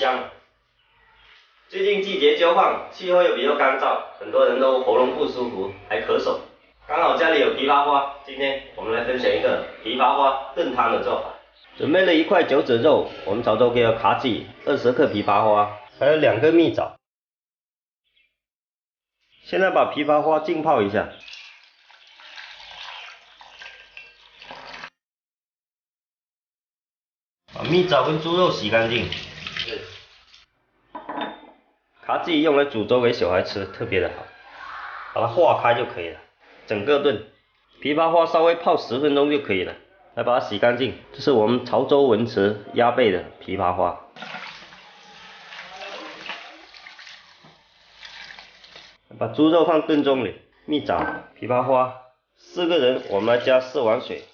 香。最近季节交换，气候又比较干燥，很多人都喉咙不舒服，还咳嗽。刚好家里有枇杷花，今天我们来分享一个枇杷花炖汤的做法。准备了1块九子肉，我们炒作给卡子，20克枇杷花，还有2个蜜枣。现在把枇杷花浸泡一下。把蜜枣跟猪肉洗干净。卡子用来煮粥给小孩吃，特别的好。把它化开就可以了，整个炖。枇杷花稍微泡10分钟就可以了。来把它洗干净，这是我们潮州文祠压贝的枇杷花。把猪肉放炖盅里，蜜枣、枇杷花，4个人我们来加4碗水。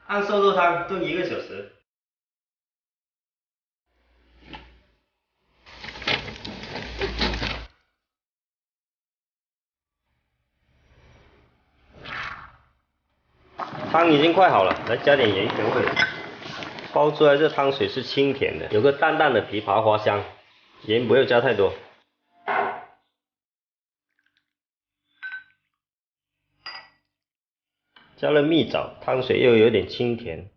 按瘦肉汤炖1个小时。汤已经快好了，来加点盐调味。煲出来这汤水是清甜的，有个淡淡的枇杷花香，盐不要加太多。加了蜜枣，汤水又有点清甜。